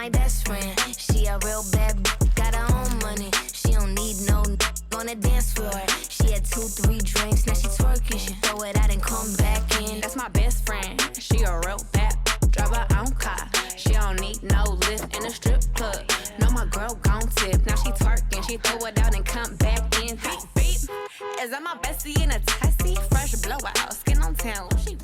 my best friend. She a real bad got her own money. She don't need no on the dance floor. She had 2-3 drinks, now she twerking. She throw it out and come back in. That's my best friend. She a real bad drive her own car. She don't need no lift in a strip club. No, my girl gon' tip. Now she twerking. She throw it out and come back in. Beep, beep. Is that my bestie in a tessie? Fresh blowout, skin on town. She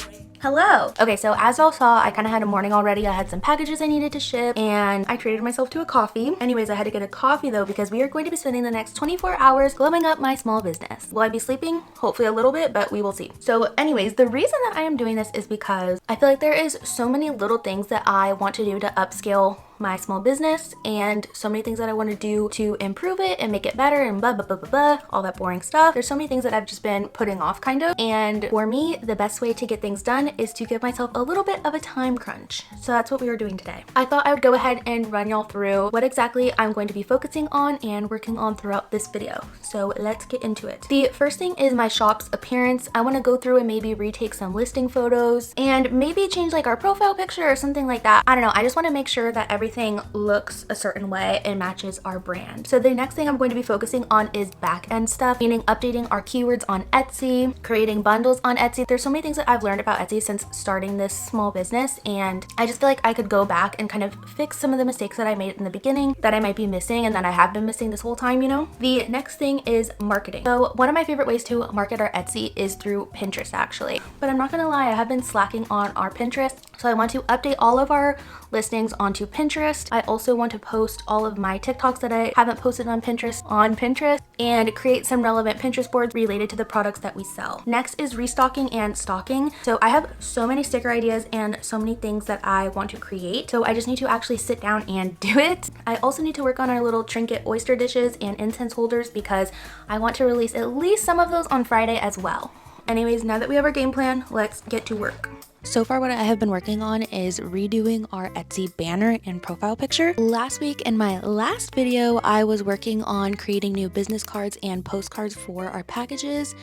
Hello. Okay, so as y'all saw, I kind of had a morning already. I had some packages I needed to ship and I treated myself to a coffee. Anyways, I had to get a coffee though because we are going to be spending the next 24 hours glowing up my small business. Will I be sleeping? Hopefully a little bit, but we will see. So anyways, the reason that I am doing this is because I feel like there is so many little things that I want to do to upscale my small business and so many things that I want to do to improve it and make it better and blah blah blah blah blah, all that boring stuff. There's so many things that I've just been putting off kind of, and for me the best way to get things done is to give myself a little bit of a time crunch. So that's what we are doing today. I thought I would go ahead and run y'all through what exactly I'm going to be focusing on and working on throughout this video. So let's get into it. The first thing is my shop's appearance. I want to go through and maybe retake some listing photos and maybe change like our profile picture or something like that. I don't know. I just want to make sure that everything looks a certain way and matches our brand. So the next thing I'm going to be focusing on is back end stuff, meaning updating our keywords on Etsy, creating bundles on Etsy. There's so many things that I've learned about Etsy since starting this small business, and I just feel like I could go back and kind of fix some of the mistakes that I made in the beginning that I might be missing and that I have been missing this whole time, you know? The next thing is marketing. So one of my favorite ways to market our Etsy is through Pinterest actually, but I'm not gonna lie, I have been slacking on our Pinterest. So I want to update all of our listings onto Pinterest. I also want to post all of my TikToks that I haven't posted on Pinterest and create some relevant Pinterest boards related to the products that we sell. Next is restocking and stocking. So I have so many sticker ideas and so many things that I want to create. So I just need to actually sit down and do it. I also need to work on our little trinket oyster dishes and incense holders because I want to release at least some of those on Friday as well. Anyways, now that we have our game plan, let's get to work. So far what I have been working on is redoing our Etsy banner and profile picture. Last week in my last video, I was working on creating new business cards and postcards for our packages.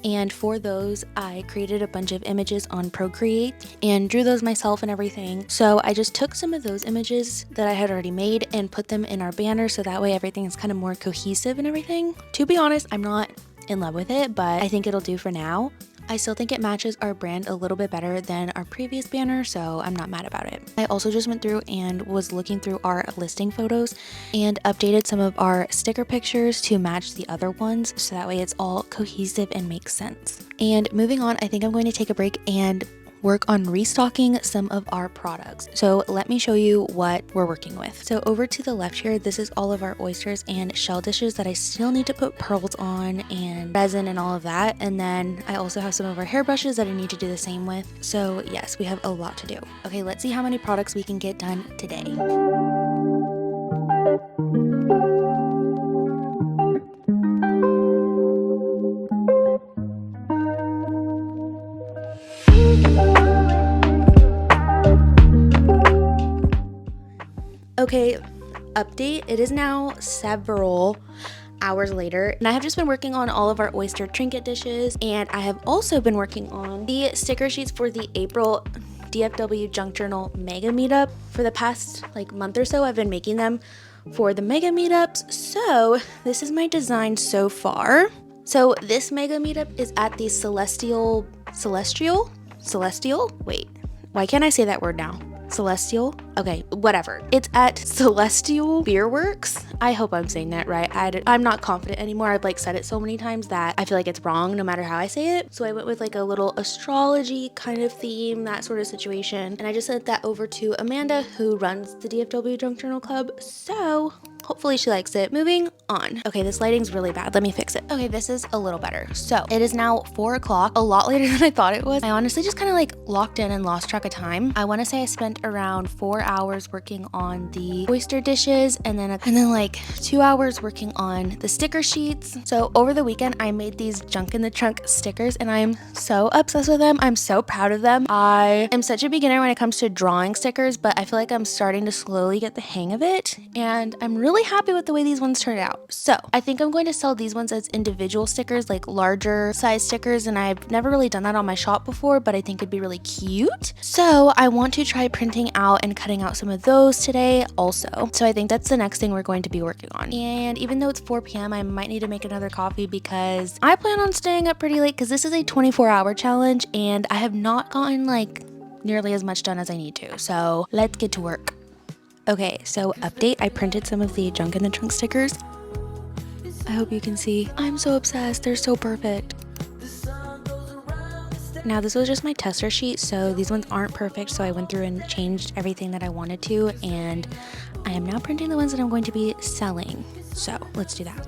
And for those, I created a bunch of images on Procreate and drew those myself and everything. So I just took some of those images that I had already made and put them in our banner so that way everything is kind of more cohesive and everything. To be honest, I'm not in love with it, but I think it'll do for now. I still think it matches our brand a little bit better than our previous banner, so I'm not mad about it. I also just went through and was looking through our listing photos and updated some of our sticker pictures to match the other ones, so that way it's all cohesive and makes sense. And moving on, I think I'm going to take a break and work on restocking some of our products. So let me show you what we're working with. So over to the left here, this is all of our oysters and shell dishes that I still need to put pearls on and resin and all of that. And then I also have some of our hairbrushes that I need to do the same with. So yes, we have a lot to do. Okay, let's see how many products we can get done today. Okay, update. It is now several hours later and I have just been working on all of our oyster trinket dishes, and I have also been working on the sticker sheets for the April DFW Junk Journal Mega Meetup. For the past month or so, I've been making them for the Mega Meetups. So this is my design so far. So this Mega Meetup is at the Celestial, wait, why can't I say that word now? Celestial? Okay, whatever. It's at Celestial Beer Works. I hope I'm saying that right. I'm not confident anymore. I've said it so many times that I feel like it's wrong no matter how I say it. So I went with a little astrology kind of theme, that sort of situation. And I just sent that over to Amanda, who runs the DFW Junk Journal Club. So hopefully she likes it. Moving on. Okay, this lighting's really bad. Let me fix it. Okay, this is a little better. So it is now 4 o'clock, a lot later than I thought it was. I honestly just kind of locked in and lost track of time. I want to say I spent around 4 hours working on the oyster dishes and then 2 hours working on the sticker sheets. So over the weekend, I made these junk in the trunk stickers and I am so obsessed with them. I'm so proud of them. I am such a beginner when it comes to drawing stickers, but I feel like I'm starting to slowly get the hang of it and I'm really really happy with the way these ones turned out. So I think I'm going to sell these ones as individual stickers, like larger size stickers, and I've never really done that on my shop before, but I think it'd be really cute. So I want to try printing out and cutting out some of those today also. So I think that's the next thing we're going to be working on. And even though it's 4 p.m., I might need to make another coffee because I plan on staying up pretty late because this is a 24-hour challenge and I have not gotten like nearly as much done as I need to. So let's get to work. Okay, so update, I printed some of the junk in the trunk stickers. I hope you can see. I'm so obsessed, they're so perfect. Now this was just my tester sheet, so these ones aren't perfect, so I went through and changed everything that I wanted to, and I am now printing the ones that I'm going to be selling. So let's do that.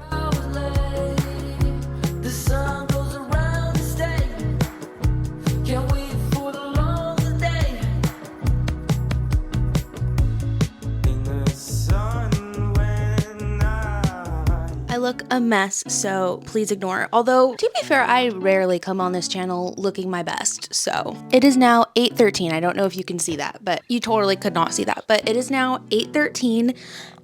I look a mess, so please ignore. Although, to be fair, I rarely come on this channel looking my best. So it is now 8:13. I don't know if you can see that, but you totally could not see that. But it is now 8:13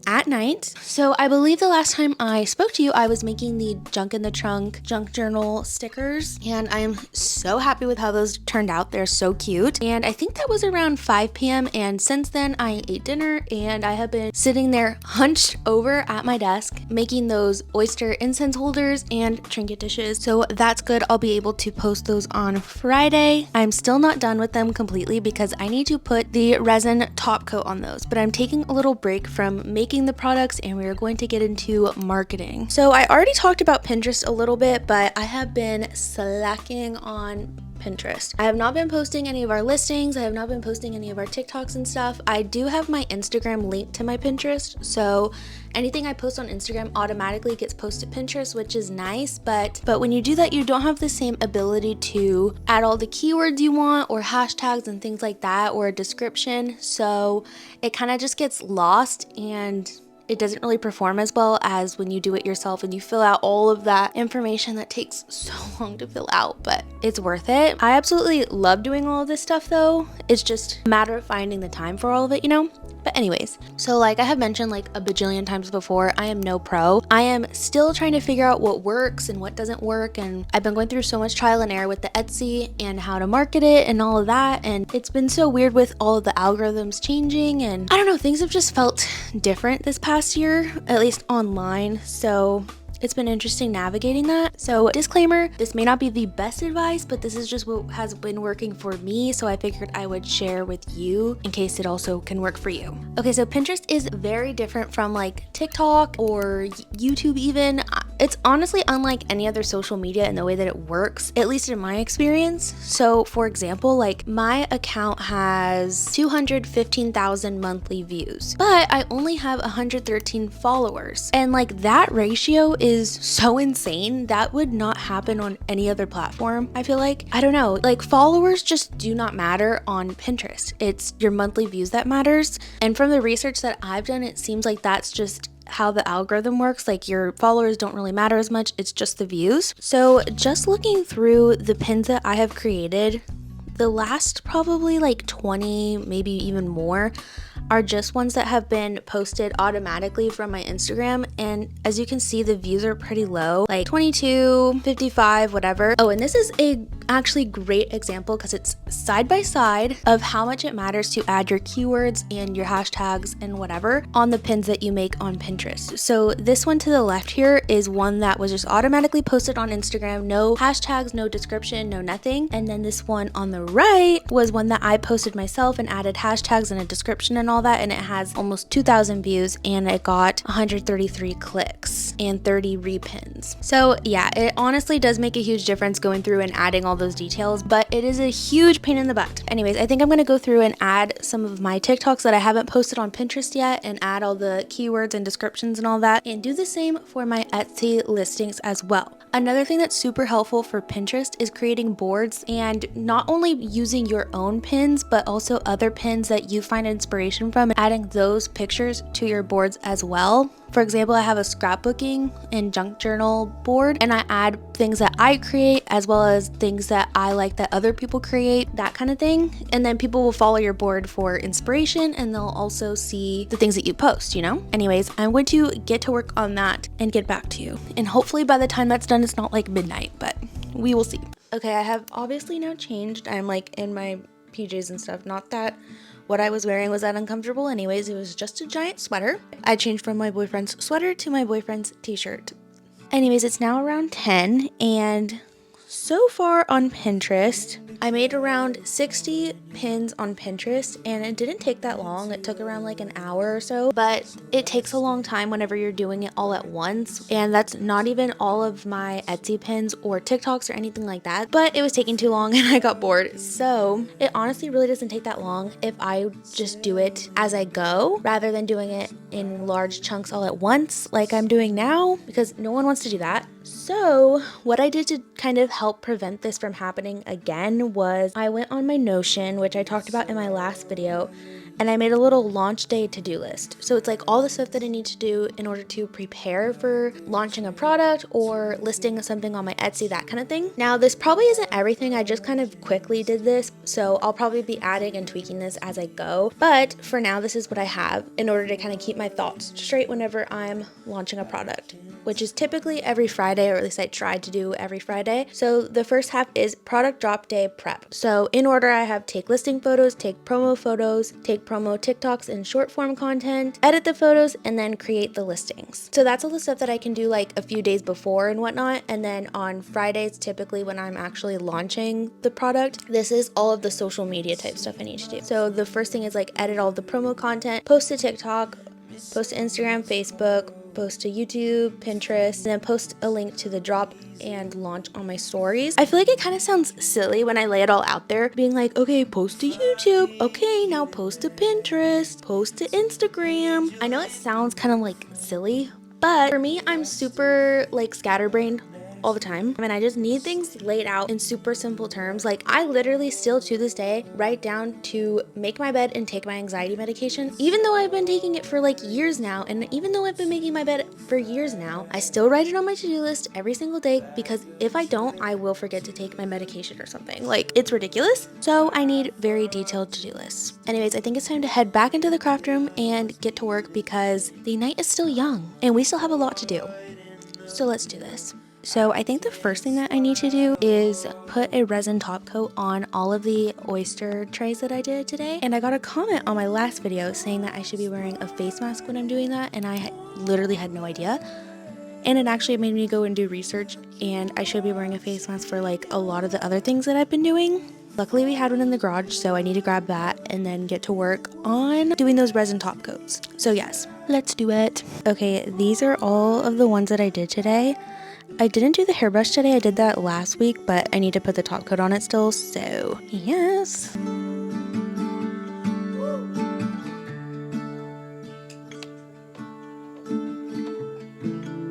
at night. So I believe the last time I spoke to you, I was making the junk in the trunk junk journal stickers, and I am so happy with how those turned out. They're so cute. And I think that was around 5 p.m. and since then I ate dinner and I have been sitting there hunched over at my desk making those oyster incense holders and trinket dishes. So that's good. I'll be able to post those on Friday. I'm still not done with them completely because I need to put the resin top coat on those, but I'm taking a little break from making the products and we are going to get into marketing. So I already talked about Pinterest a little bit, but I have been slacking on Pinterest. I have not been posting any of our listings. I have not been posting any of our TikToks and stuff. I do have my Instagram linked to my Pinterest, so anything I post on Instagram automatically gets posted to Pinterest, which is nice, but when you do that, you don't have the same ability to add all the keywords you want or hashtags and things like that or a description, so it kind of just gets lost and it doesn't really perform as well as when you do it yourself and you fill out all of that information that takes so long to fill out, but it's worth it. I absolutely love doing all of this stuff though. It's just a matter of finding the time for all of it, you know? But anyways, so like I have mentioned like a bajillion times before, I am no pro. I am still trying to figure out what works and what doesn't work, and I've been going through so much trial and error with the Etsy and how to market it and all of that, and it's been so weird with all of the algorithms changing, and I don't know, things have just felt different this past year, at least online, so it's been interesting navigating that. So disclaimer, this may not be the best advice, but this is just what has been working for me, so I figured I would share with you in case it also can work for you. Okay, so Pinterest is very different from like TikTok or YouTube even. It's honestly unlike any other social media in the way that it works, at least in my experience. So for example, like my account has 215,000 monthly views, but I only have 113 followers. And like that ratio is so insane. That would not happen on any other platform. I feel like, I don't know, like followers just do not matter on Pinterest. It's your monthly views that matters. And from the research that I've done, it seems like that's just how the algorithm works. Like your followers don't really matter as much, it's just the views. So just looking through the pins that I have created, the last probably like 20, maybe even more, are just ones that have been posted automatically from my Instagram, and as you can see, the views are pretty low, like 22, 55, whatever. Oh, and this is a actually great example because it's side by side of how much it matters to add your keywords and your hashtags and whatever on the pins that you make on Pinterest. So this one to the left here is one that was just automatically posted on Instagram, no hashtags, no description, no nothing. And then this one on the right was one that I posted myself and added hashtags and a description and all that, and it has almost 2,000 views and it got 133 clicks and 30 repins. So yeah, it honestly does make a huge difference going through and adding all those details, but it is a huge pain in the butt. Anyways, I think I'm gonna go through and add some of my TikToks that I haven't posted on Pinterest yet and add all the keywords and descriptions and all that, and do the same for my Etsy listings as well. Another thing that's super helpful for Pinterest is creating boards, and not only using your own pins, but also other pins that you find inspiration from, and adding those pictures to your boards as well. For example, I have a scrapbooking and junk journal board, and I add things that I create as well as things that I like that other people create, that kind of thing. And then people will follow your board for inspiration, and they'll also see the things that you post, you know? Anyways, I'm going to get to work on that and get back to you. And hopefully by the time that's done, it's not like midnight, but we will see. Okay, I have obviously now changed. I'm like in my PJs and stuff. Not that what I was wearing was that uncomfortable anyways. It was just a giant sweater. I changed from my boyfriend's sweater to my boyfriend's t-shirt. Anyways, it's now around 10, and so far on Pinterest, I made around 60 pins on Pinterest, and it didn't take that long. It took around like an hour or so, but it takes a long time whenever you're doing it all at once, and that's not even all of my Etsy pins or TikToks or anything like that, but it was taking too long and I got bored. So it honestly really doesn't take that long if I just do it as I go rather than doing it in large chunks all at once like I'm doing now, because no one wants to do that. So what I did to kind of help prevent this from happening again was I went on my Notion, which I talked about in my last video, and I made a little launch day to-do list. So it's like all the stuff that I need to do in order to prepare for launching a product or listing something on my Etsy, that kind of thing. Now, this probably isn't everything. I just kind of quickly did this, so I'll probably be adding and tweaking this as I go. But for now, this is what I have in order to kind of keep my thoughts straight whenever I'm launching a product, which is typically every Friday, or at least I try to do every Friday. So the first half is product drop day prep. So in order, I have take listing photos, take promo photos, take promo TikToks and short form content, edit the photos, and then create the listings. So that's all the stuff that I can do like a few days before and whatnot. And then on Fridays, typically when I'm actually launching the product, this is all of the social media type stuff I need to do. So the first thing is like edit all the promo content, post to TikTok, post to Instagram, Facebook, post to YouTube, Pinterest, and then post a link to the drop and launch on my stories. I feel like it kind of sounds silly when I lay it all out there, being like, okay, post to YouTube, okay, now post to Pinterest, post to Instagram. I know it sounds kind of like silly, but for me, I'm super like scatterbrained all the time. I mean, I just need things laid out in super simple terms. Like I literally still to this day write down to make my bed and take my anxiety medication, even though I've been taking it for like years now. And even though I've been making my bed for years now, I still write it on my to-do list every single day, because if I don't, I will forget to take my medication or something. Like it's ridiculous. So I need very detailed to-do lists. Anyways, I think it's time to head back into the craft room and get to work, because the night is still young and we still have a lot to do. So let's do this. So I think the first thing that I need to do is put a resin top coat on all of the oyster trays that I did today. And I got a comment on my last video saying that I should be wearing a face mask when I'm doing that, and I literally had no idea. And it actually made me go and do research, and I should be wearing a face mask for like a lot of the other things that I've been doing. Luckily we had one in the garage, so I need to grab that and then get to work on doing those resin top coats. So yes, let's do it. Okay, these are all of the ones that I did today. I didn't do the hairbrush today, I did that last week, but I need to put the top coat on it still, so yes.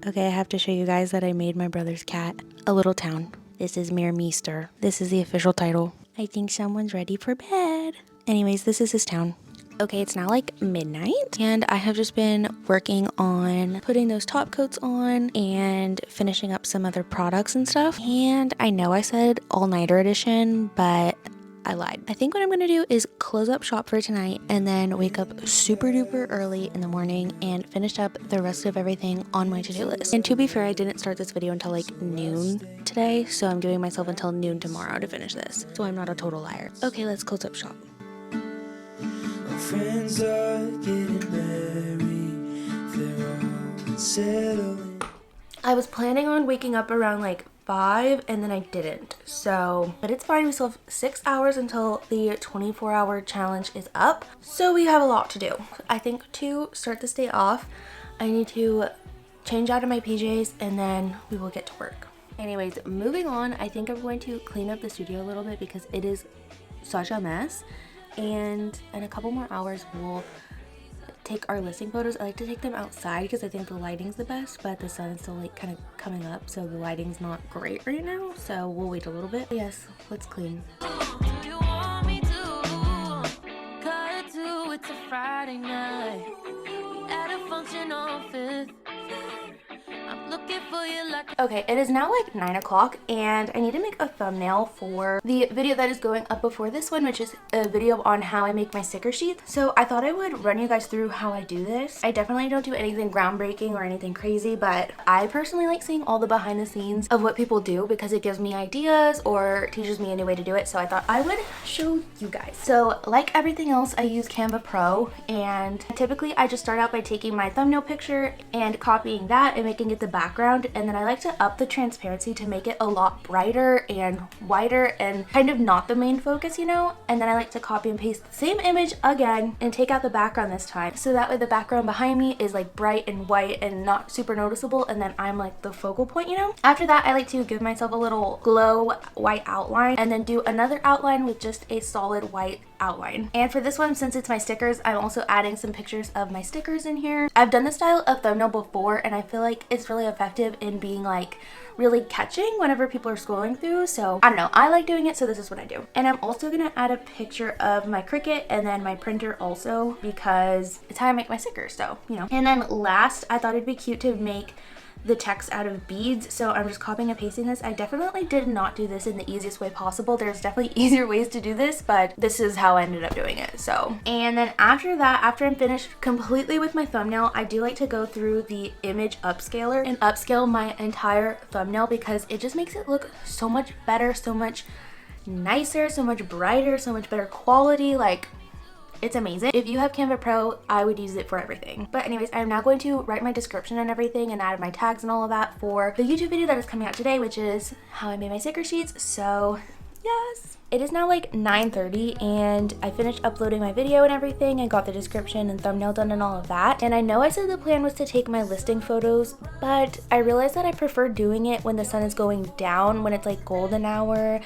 Okay, I have to show you guys that I made my brother's cat a little town. This is Mere Meester. This is the official title. I think someone's ready for bed. Anyways, this is his town. Okay, it's now like midnight, and I have just been working on putting those top coats on and finishing up some other products and stuff. And I know I said all-nighter edition, but I lied. I think what I'm gonna do is close up shop for tonight and then wake up super duper early in the morning and finish up the rest of everything on my to-do list. And to be fair, I didn't start this video until like noon today, so I'm giving myself until noon tomorrow to finish this, so I'm not a total liar. Okay, let's close up shop. Friends are getting married, they're all settling. I was planning on waking up around like 5 and then I didn't, so but it's fine. We still have 6 hours until the 24-hour challenge is up, so we have a lot to do. I think to start this day off, I need to change out of my PJs and then we will get to work. Anyways, moving on, I think I'm going to clean up the studio a little bit because it is such a mess. And in a couple more hours we'll take our listing photos. I like to take them outside because I think the lighting's the best, but the sun is still like kind of coming up, so the lighting's not great right now, so we'll wait a little bit. But yes, let's clean. You want me to cut to, it's a Friday night. We at a function on fifth. I'm looking for you like. Okay, it is now like 9 o'clock and I need to make a thumbnail for the video that is going up before this one, which is a video on how I make my sticker sheets. So I thought I would run you guys through how I do this. I definitely don't do anything groundbreaking or anything crazy, but I personally like seeing all the behind the scenes of what people do because it gives me ideas or teaches me a new way to do it. So I thought I would show you guys. So like everything else, I use Canva Pro, and typically I just start out by taking my thumbnail picture and copying that and making it the background, and then I like to up the transparency to make it a lot brighter and whiter and kind of not the main focus, you know, and then I like to copy and paste the same image again and take out the background this time, so that way the background behind me is like bright and white and not super noticeable, and then I'm like the focal point, you know. After that, I like to give myself a little glow white outline and then do another outline with just a solid white outline. And for this one, since it's my stickers, I'm also adding some pictures of my stickers in here. I've done this style of thumbnail before and I feel like it's really effective in being like really catching whenever people are scrolling through. So I don't know, I like doing it, so this is what I do. And I'm also gonna add a picture of my Cricut and then my printer also because it's how I make my stickers, so you know. And then last, I thought it'd be cute to make the text out of beads, so I'm just copying and pasting this. I definitely did not do this in the easiest way possible. There's definitely easier ways to do this, but this is how I ended up doing it. So, and then after that, after I'm finished completely with my thumbnail, I do like to go through the image upscaler and upscale my entire thumbnail because it just makes it look so much better, so much nicer, so much brighter, so much better quality. Like, it's amazing. If you have Canva Pro, I would use it for everything. But anyways, I'm now going to write my description and everything and add my tags and all of that for the YouTube video that is coming out today, which is how I made my sticker sheets. So yes. It is now like 9:30 and I finished uploading my video and everything and got the description and thumbnail done and all of that. And I know I said the plan was to take my listing photos, but I realized that I prefer doing it when the sun is going down, when it's like golden hour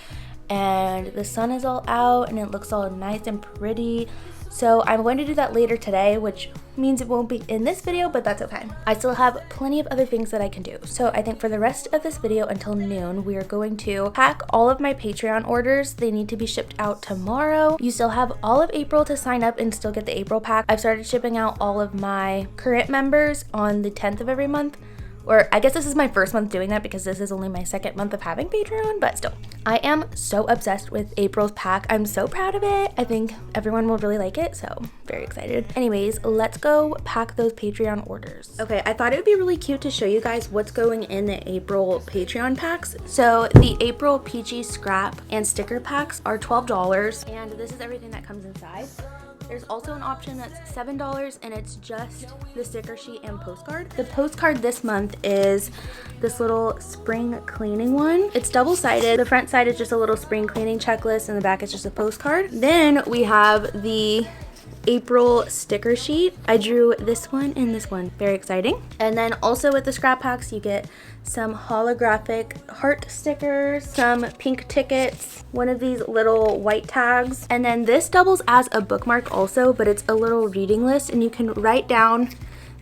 and the sun is all out and it looks all nice and pretty. So I'm going to do that later today, which means it won't be in this video, but that's okay. I still have plenty of other things that I can do. So I think for the rest of this video until noon, we are going to pack all of my Patreon orders. They need to be shipped out tomorrow. You still have all of April to sign up and still get the April pack. I've started shipping out all of my current members on the 10th of every month. Or I guess this is my first month doing that because this is only my second month of having Patreon, but still. I am so obsessed with April's pack. I'm so proud of it. I think everyone will really like it, so very excited. Anyways, let's go pack those Patreon orders. Okay, I thought it would be really cute to show you guys what's going in the April Patreon packs. So the April Peachy Scrap and Sticker packs are $12, and this is everything that comes inside. There's also an option that's $7 and it's just the sticker sheet and postcard. The postcard this month is this little spring cleaning one. It's double-sided. The front side is just a little spring cleaning checklist and the back is just a postcard. Then we have the April sticker sheet. I drew this one and this one. Very exciting. And then also with the scrap packs, you get some holographic heart stickers, some pink tickets, one of these little white tags, and then this doubles as a bookmark also, but it's a little reading list and you can write down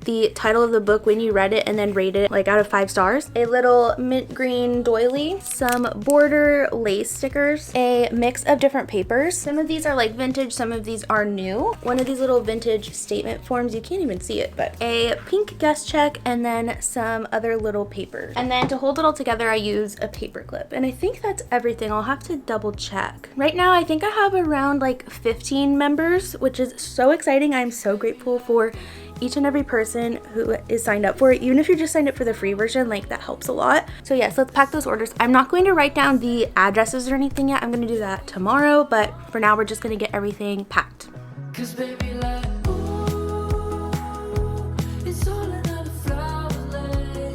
the title of the book when you read it and then rate it like out of 5 stars. A little mint green doily, some border lace stickers, a mix of different papers. Some of these are like vintage, some of these are new. One of these little vintage statement forms, you can't even see it, but a pink guest check and then some other little papers. And then to hold it all together, I use a paper clip. And I think that's everything. I'll have to double check. Right now, I think I have around like 15 members, which is so exciting. I'm so grateful for each and every person who is signed up for it. Even if you're just signed up for the free version, like that helps a lot. So yes, let's pack those orders. I'm not going to write down the addresses or anything yet. I'm going to do that tomorrow, but for now we're just going to get everything packed. 'Cause baby, like, ooh, it's all another flower lay.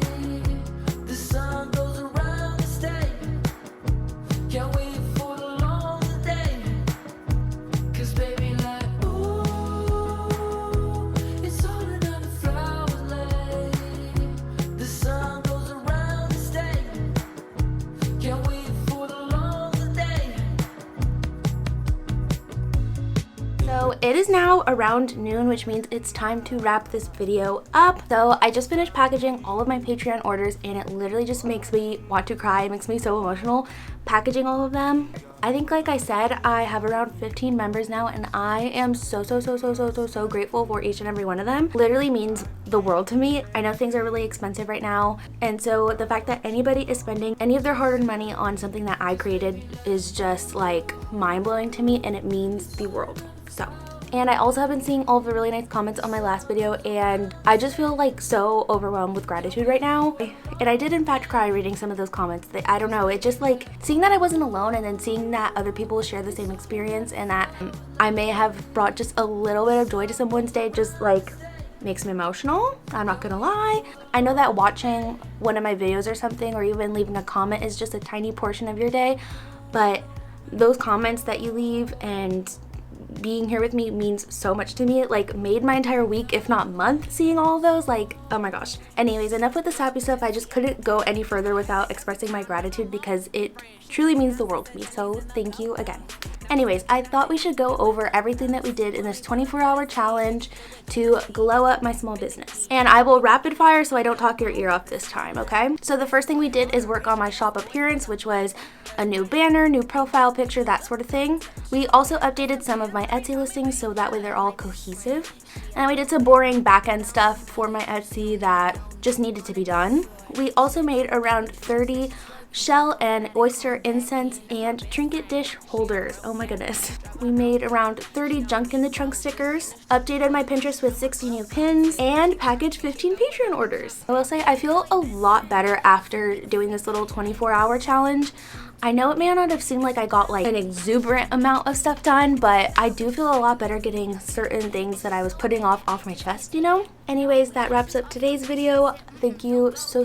The sun goes around the state. Can't wait for the long day. 'Cause baby, like, ooh, it's all another flower lay. The sun goes around the state. Can't wait for the long day. So it is now around noon, which means it's time to wrap this video up. So I just finished packaging all of my Patreon orders and it literally just makes me want to cry. It makes me so emotional packaging all of them. I think, like I said, I have around 15 members now and I am so grateful for each and every one of them. Literally means the world to me. I know things are really expensive right now, and so the fact that anybody is spending any of their hard-earned money on something that I created is just like mind-blowing to me, and it means the world. So, and I also have been seeing all of the really nice comments on my last video, and I just feel like so overwhelmed with gratitude right now. And I did in fact cry reading some of those comments. I don't know, it just like seeing that I wasn't alone, and then seeing that other people share the same experience, and that I may have brought just a little bit of joy to someone's day, just like makes me emotional. I'm not gonna lie. I know that watching one of my videos or something, or even leaving a comment, is just a tiny portion of your day, but those comments that you leave and being here with me means so much to me. It like made my entire week, if not month, seeing all of those. Like, oh my gosh. Anyways, enough with this happy stuff. I just couldn't go any further without expressing my gratitude because it truly means the world to me. So thank you again. Anyways, I thought we should go over everything that we did in this 24-hour challenge to glow up my small business. And I will rapid fire so I don't talk your ear off this time, okay? So the first thing we did is work on my shop appearance, which was a new banner, new profile picture, that sort of thing. We also updated some of my Etsy listings so that way they're all cohesive. And we did some boring back-end stuff for my Etsy that just needed to be done. We also made around 30 shell and oyster incense and trinket dish holders. Oh my goodness. We made around 30 junk in the trunk stickers, updated my Pinterest with 60 new pins, and packaged 15 Patreon orders. I will say I feel a lot better after doing this little 24-hour challenge. I know it may not have seemed like I got like an exuberant amount of stuff done, but I do feel a lot better getting certain things that I was putting off my chest, you know? Anyways, that wraps up today's video. Thank you so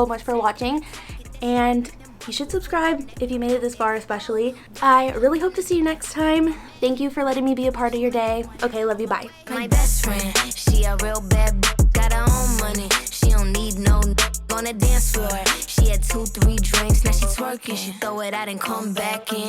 much for watching, and you should subscribe if you made it this far especially. I really hope to see you next time. Thank you for letting me be a part of your day. Okay, love you, bye. My best friend, she a real bad got her own money. She don't need no on the dance floor. She had 2-3 drinks, now she twerking. She throw it out and come back in.